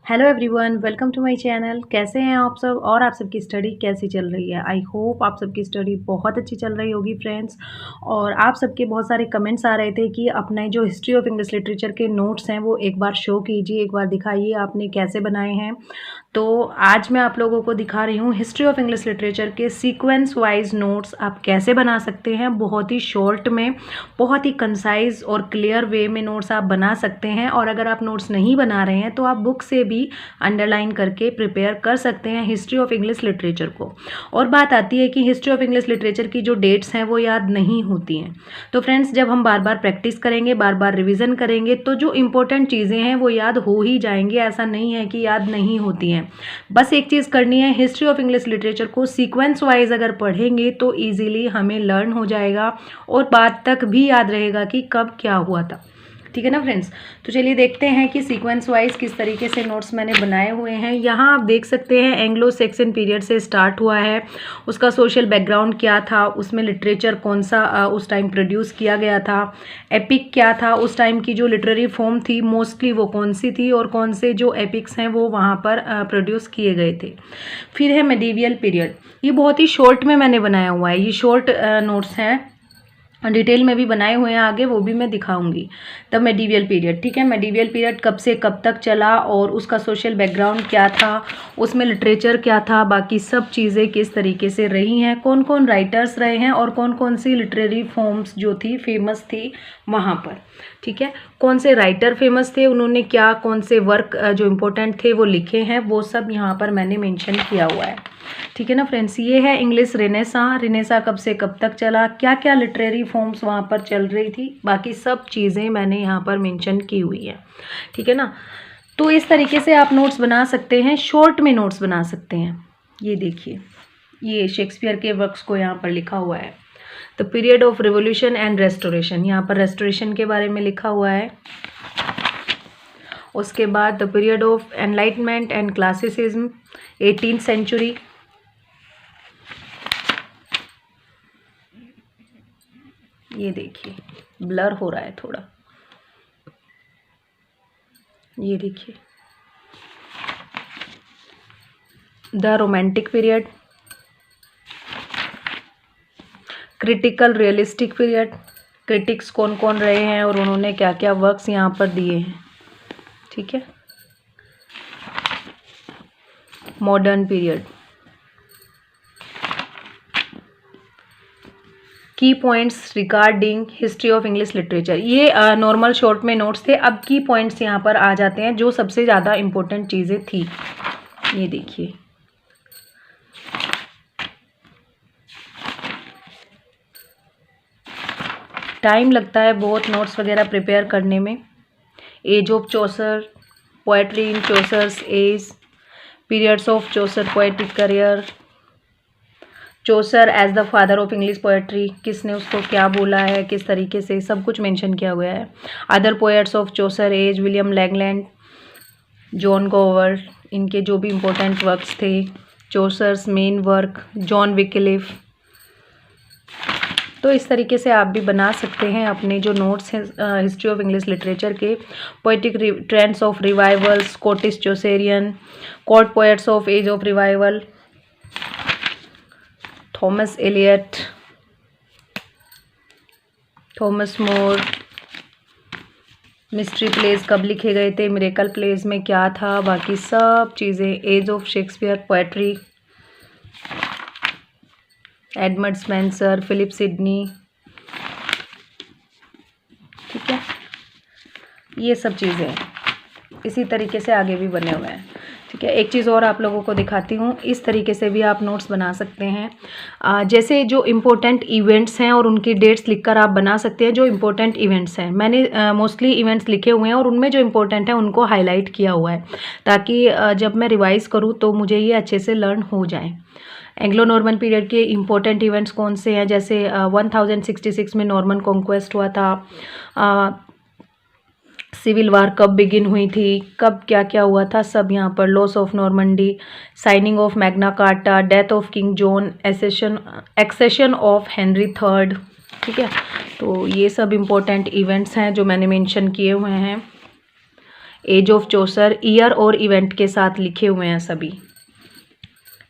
Hello everyone, welcome to my channel. कैसे हैं आप सब और आप सबकी स्टडी कैसी चल रही है। आई होप आप सबकी स्टडी बहुत अच्छी चल रही होगी फ्रेंड्स। और आप सबके बहुत सारे कमेंट्स आ रहे थे कि अपने जो हिस्ट्री ऑफ इंग्लिश लिटरेचर के नोट्स हैं वो एक बार शो कीजिए, एक बार दिखाइए आपने कैसे बनाए हैं। तो आज मैं आप लोगों को दिखा रही हूँ हिस्ट्री ऑफ इंग्लिश लिटरेचर के सीक्वेंस वाइज नोट्स आप कैसे बना सकते हैं। बहुत ही शॉर्ट में, बहुत ही कंसाइज और क्लियर वे में नोट्स आप बना सकते हैं। और अगर आप नोट्स नहीं बना रहे हैं तो आप बुक से भी अंडरलाइन करके प्रिपेयर कर सकते हैं हिस्ट्री ऑफ इंग्लिश लिटरेचर को। और बात आती है कि हिस्ट्री ऑफ इंग्लिश लिटरेचर की जो डेट्स हैं वो याद नहीं होती हैं। तो फ्रेंड्स, जब हम बार बार प्रैक्टिस करेंगे, बार बार रिविज़न करेंगे तो जो इंपॉर्टेंट चीज़ें हैं वो याद हो ही जाएंगी। ऐसा नहीं है कि याद नहीं होती हैं। बस एक चीज़ करनी है, हिस्ट्री ऑफ इंग्लिश लिटरेचर को सीक्वेंस वाइज अगर पढ़ेंगे तो ईजिली हमें लर्न हो जाएगा और बाद तक भी याद रहेगा कि कब क्या हुआ था। ठीक है ना फ्रेंड्स। तो चलिए देखते हैं कि सीक्वेंस वाइज किस तरीके से नोट्स मैंने बनाए हुए हैं। यहाँ आप देख सकते हैं एंग्लो सेक्सन पीरियड से स्टार्ट हुआ है, उसका सोशल बैकग्राउंड क्या था, उसमें लिटरेचर कौन सा उस टाइम प्रोड्यूस किया गया था, एपिक क्या था, उस टाइम की जो लिटरेरी फॉर्म थी मोस्टली वो कौन सी थी और कौन से जो एपिक्स हैं वो वहाँ पर प्रोड्यूस किए गए थे। फिर है मेडिवियल पीरियड। ये बहुत ही शॉर्ट में मैंने बनाया हुआ है, ये शॉर्ट नोट्स हैं, डिटेल में भी बनाए हुए हैं, आगे वो भी मैं दिखाऊंगी। द मेडिवियल पीरियड, ठीक है। मेडिवियल पीरियड कब से कब तक चला और उसका सोशल बैकग्राउंड क्या था, उसमें लिटरेचर क्या था, बाकी सब चीज़ें किस तरीके से रही हैं, कौन कौन राइटर्स रहे हैं और कौन कौन सी लिटरेरी फॉर्म्स जो थी फेमस थी वहाँ पर। ठीक है, कौन से राइटर फेमस थे, उन्होंने क्या कौन से वर्क जो इम्पोर्टेंट थे वो लिखे हैं, वो सब यहाँ पर मैंने मेंशन किया हुआ है। ठीक है ना फ्रेंड्स। ये है इंग्लिश रेनेसा कब से कब तक चला, क्या क्या लिटरेरी फॉर्म्स वहाँ पर चल रही थी, बाकी सब चीज़ें मैंने यहाँ पर मेंशन की हुई है। ठीक है ना। तो इस तरीके से आप नोट्स बना सकते हैं, शॉर्ट में नोट्स बना सकते हैं। ये देखिए, ये शेक्सपियर के वर्क्स को यहाँ पर लिखा हुआ है। The period of revolution and restoration, यहाँ पर रेस्टोरेशन के बारे में लिखा हुआ है। उसके बाद the period of enlightenment and classicism, 18th century. ये देखिए ब्लर हो रहा है थोड़ा, ये देखिए the romantic period, critical realistic period, critics कौन कौन रहे हैं और उन्होंने क्या क्या वर्क्स यहाँ पर दिए हैं। ठीक है। मॉडर्न पीरियड, की points regarding history of English literature. ये नॉर्मल शॉर्ट में नोट्स थे, अब की पॉइंट्स यहाँ पर आ जाते हैं जो सबसे ज़्यादा इम्पोर्टेंट चीज़ें थी। ये देखिए, टाइम लगता है बहुत नोट्स वगैरह प्रिपेयर करने में। Age of Chaucer, poetry in Chaucer's age, periods of Chaucer poetic career, Chaucer as the father of English poetry, किसने उसको क्या बोला है, किस तरीके से, सब कुछ मेंशन किया हुआ है। Other poets of Chaucer age, William Langland, John Gower, इनके जो भी इम्पोर्टेंट वर्क्स थे। Chaucer's main work, John Wycliffe. तो इस तरीके से आप भी बना सकते हैं अपने जो नोट्स हैं हिस्ट्री ऑफ इंग्लिश लिटरेचर के। Poetic trends of revival, Scottish Chaucerian, court poets of age of revival, Thomas Elliot, Thomas More, mystery plays कब लिखे गए थे, मिरेकल प्लेस में क्या था, बाकी सब चीज़ें। Age of Shakespeare poetry, Edmund Spenser, Philip Sidney. ठीक है, ये सब चीज़ें इसी तरीके से आगे भी बने हुए हैं। ठीक है, एक चीज़ और आप लोगों को दिखाती हूँ, इस तरीके से भी आप नोट्स बना सकते हैं। जैसे जो इम्पोर्टेंट इवेंट्स हैं और उनकी डेट्स लिखकर आप बना सकते हैं। जो इम्पोर्टेंट इवेंट्स हैं, मैंने मोस्टली इवेंट्स लिखे हुए हैं और उनमें जो इम्पोर्टेंट है उनको हाईलाइट किया हुआ है ताकि जब मैं रिवाइज़ करूँ तो मुझे ये अच्छे से लर्न हो जाए। एंग्लो नॉर्मन पीरियड के इम्पोर्टेंट इवेंट्स कौन से हैं, जैसे 1066 में नॉर्मन कॉन्क्वेस्ट हुआ था, सिविल वार कब बिगिन हुई थी, कब क्या क्या हुआ था, सब यहाँ पर। Loss of Normandy, signing of Magna Carta, death of King John, accession of Henry third. ठीक है, तो ये सब इम्पोर्टेंट इवेंट्स हैं जो मैंने मेंशन किए हुए हैं। एज ऑफ चौसर, ईयर और इवेंट के साथ लिखे हुए हैं सभी।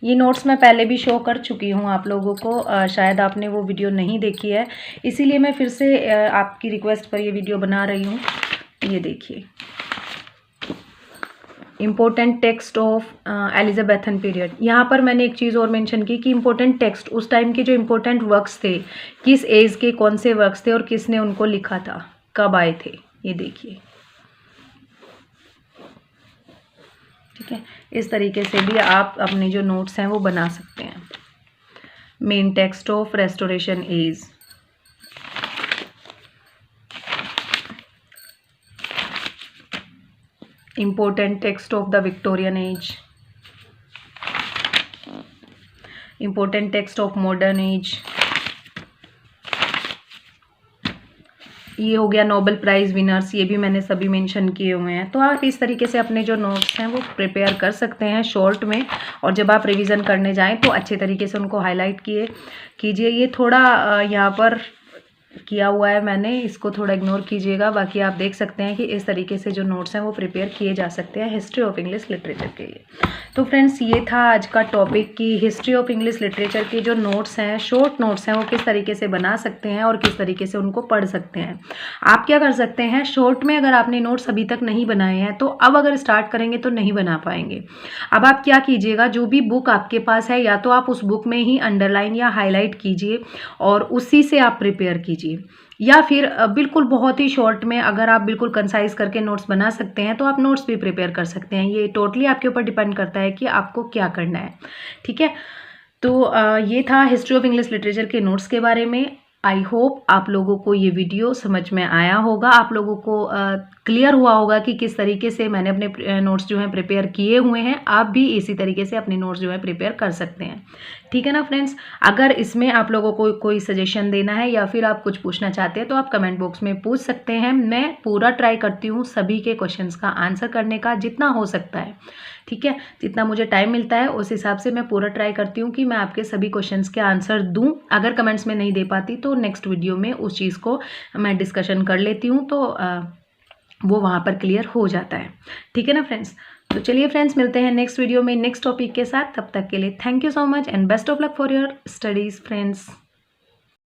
ये नोट्स मैं पहले भी शो कर चुकी हूँ आप लोगों को, शायद आपने वो वीडियो नहीं देखी है, इसीलिए मैं फिर से आपकी रिक्वेस्ट पर ये वीडियो बना रही हूँ। ये देखिए, important text of Elizabethan period. यहाँ पर मैंने एक चीज़ और मेंशन की कि इम्पोर्टेंट टेक्स्ट, उस टाइम के जो इम्पोर्टेंट वर्क्स थे, किस एज के कौन से वर्क्स थे और किसने उनको लिखा था, कब आए थे। ये देखिए, ठीक है। इस तरीके से भी आप अपने जो नोट्स हैं वो बना सकते हैं। Main text of restoration age, important text of the Victorian age, important text of modern age. ये हो गया नोबेल प्राइज़ विनर्स, ये भी मैंने सभी मेंशन किए हुए हैं। तो आप इस तरीके से अपने जो नोट्स हैं वो प्रिपेयर कर सकते हैं शॉर्ट में, और जब आप रिवीजन करने जाएं तो अच्छे तरीके से उनको हाईलाइट कीजिए। ये थोड़ा यहाँ पर किया हुआ है मैंने, इसको थोड़ा इग्नोर कीजिएगा। बाकी आप देख सकते हैं कि इस तरीके से जो नोट्स हैं वो प्रिपेयर किए जा सकते हैं हिस्ट्री ऑफ इंग्लिश लिटरेचर के लिए। तो फ्रेंड्स, ये था आज का टॉपिक कि हिस्ट्री ऑफ इंग्लिश लिटरेचर के जो नोट्स हैं, शॉर्ट नोट्स हैं, वो किस तरीके से बना सकते हैं और किस तरीके से उनको पढ़ सकते हैं। आप क्या कर सकते हैं, शॉर्ट में अगर आपने नोट्स अभी तक नहीं बनाए हैं तो अब अगर स्टार्ट करेंगे तो नहीं बना पाएंगे। अब आप क्या कीजिएगा, जो भी बुक आपके पास है या तो आप उस बुक में ही अंडरलाइन या हाईलाइट कीजिए और उसी से आप प्रिपेयर कीजिए, या फिर बिल्कुल बहुत ही शॉर्ट में अगर आप बिल्कुल कंसाइज करके नोट्स बना सकते हैं तो आप नोट्स भी प्रिपेयर कर सकते हैं। ये टोटली आपके ऊपर डिपेंड करता है कि आपको क्या करना है, ठीक है। तो ये था हिस्ट्री ऑफ इंग्लिश लिटरेचर के नोट्स के बारे में। आई होप आप लोगों को ये वीडियो समझ में आया होगा, आप लोगों को क्लियर हुआ होगा कि किस तरीके से मैंने अपने नोट्स जो हैं प्रिपेयर किए हुए हैं। आप भी इसी तरीके से अपने नोट्स जो है प्रिपेयर कर सकते हैं, ठीक है ना फ्रेंड्स। अगर इसमें आप लोगों को कोई सजेशन देना है या फिर आप कुछ पूछना चाहते हैं तो आप कमेंट बॉक्स में पूछ सकते हैं। मैं पूरा ट्राई करती हूँ सभी के क्वेश्चंस का आंसर करने का, जितना हो सकता है, ठीक है। जितना मुझे टाइम मिलता है उस हिसाब से मैं पूरा ट्राई करती हूँ कि मैं आपके सभी क्वेश्चंस के आंसर दूँ। अगर कमेंट्स में नहीं दे पाती तो नेक्स्ट वीडियो में उस चीज़ को मैं डिस्कशन कर लेती हूँ, तो वो वहाँ पर क्लियर हो जाता है, ठीक है ना फ्रेंड्स। तो चलिए फ्रेंड्स, मिलते हैं नेक्स्ट वीडियो में नेक्स्ट टॉपिक के साथ। तब तक के लिए thank you so much and best of luck for your studies friends.